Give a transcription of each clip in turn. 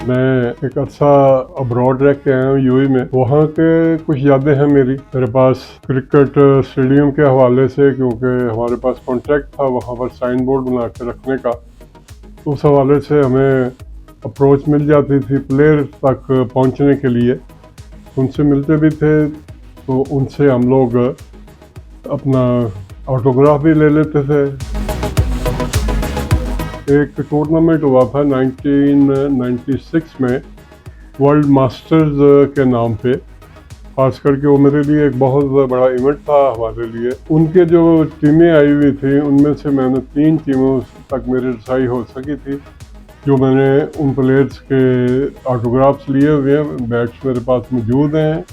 मैं एक अच्छा अब्रॉड रह के आया हूँ यूएई में। वहाँ के कुछ यादें हैं मेरे पास क्रिकेट स्टेडियम के हवाले से, क्योंकि हमारे पास कॉन्ट्रैक्ट था वहाँ पर साइन बोर्ड बना के रखने का। उस हवाले से हमें अप्रोच मिल जाती थी प्लेयर तक पहुँचने के लिए, उनसे मिलते भी थे, तो उनसे हम लोग अपना ऑटोग्राफ भी ले लेते थे। एक टूर्नामेंट हुआ था 1996 में वर्ल्ड मास्टर्स के नाम पे, खास करके वो मेरे लिए एक बहुत बड़ा इवेंट था हमारे लिए। उनके जो टीमें आई हुई थी उनमें से मैंने 3 टीमों तक मेरी रसाई हो सकी थी, जो मैंने उन प्लेयर्स के ऑटोग्राफ्स लिए हुए हैं, बैट्स मेरे पास मौजूद हैं।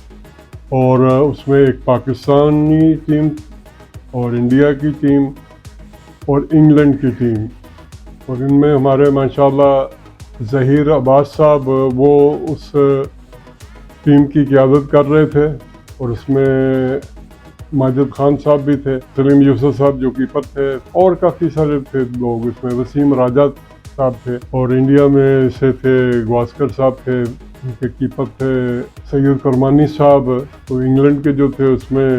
और उसमें एक पाकिस्तानी टीम और इंडिया की टीम और इंग्लैंड की टीम, और इनमें हमारे माशाल्लाह ज़हीर अब्बास साहब वो उस टीम की क़यादत कर रहे थे, और उसमें माजिद खान साहब भी थे, सलीम यूसुफ साहब जो कीपर थे, और काफ़ी सारे थे लोग इसमें। वसीम राजा साहब थे, और इंडिया में से थे गवास्कर साहब थे, उनके कीपर थे सैयद करमानी साहब। तो इंग्लैंड के जो थे उसमें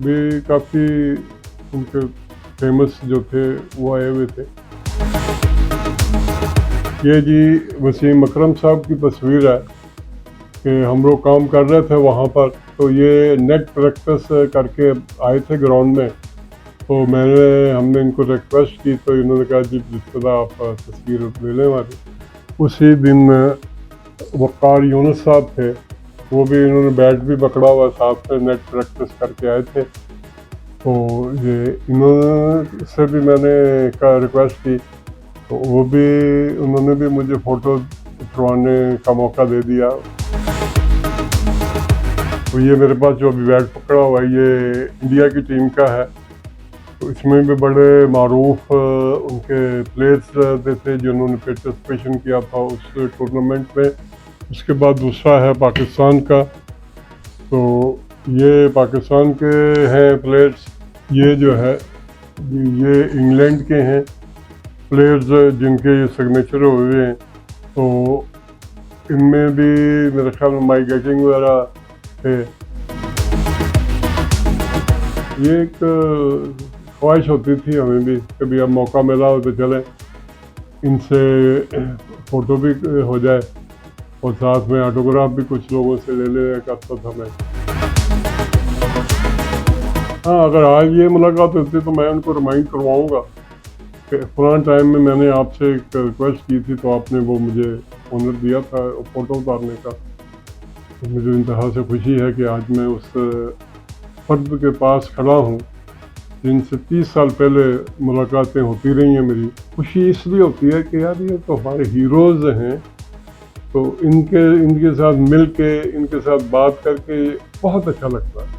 भी काफ़ी उनके फेमस जो थे वो आए हुए थे। ये जी वसीम अकरम साहब की तस्वीर है कि हम लोग काम कर रहे थे वहाँ पर, तो ये नेट प्रैक्टिस करके आए थे ग्राउंड में। तो हमने इनको रिक्वेस्ट की, तो इन्होंने कहा जी जितना आप तस्वीर ले लें हमारी। उसी दिन वक़ार यूनुस साहब थे, वो भी इन्होंने बैट भी पकड़ा हुआ साथ में नेट प्रैक्टिस करके आए थे। तो ये इन्होंने से भी मैंने का रिक्वेस्ट की, तो उन्होंने भी मुझे फ़ोटो खिंचवाने का मौका दे दिया। तो ये मेरे पास जो अभी बैट पकड़ा हुआ है ये इंडिया की टीम का है। तो इसमें भी बड़े मारूफ उनके प्लेयर्स थे जिन्होंने पार्टिसिपेशन किया था उस टूर्नामेंट में। उसके बाद दूसरा है पाकिस्तान का, तो ये पाकिस्तान के हैं प्लेयर्स। ये जो है ये इंग्लैंड के हैं प्लेयर्स जिनके ये सिग्नेचर हुए हैं। तो इनमें भी मेरे ख्याल में माइक गेटिंग वगैरह थे। ये एक ख्वाहिश होती थी हमें भी, कभी अब मौका मिला हो तो चलें इनसे फ़ोटो भी हो जाए, और साथ में ऑटोग्राफ भी कुछ लोगों से ले ले करता था मैं। हाँ, अगर आज ये मुलाकात होती तो मैं उनको रिमाइंड करवाऊँगा कि पुराने टाइम में मैंने आपसे एक रिक्वेस्ट की थी, तो आपने वो मुझे ऑनर दिया था फ़ोटो उतारने का। तो मुझे इंतहा से खुशी है कि आज मैं उस फर्द के पास खड़ा हूँ जिनसे 30 साल पहले मुलाकातें होती रही हैं मेरी। खुशी इसलिए होती है कि यार ये तो हमारे हीरोज़ हैं, तो इनके साथ मिल के, इनके साथ बात करके बहुत अच्छा लगता है।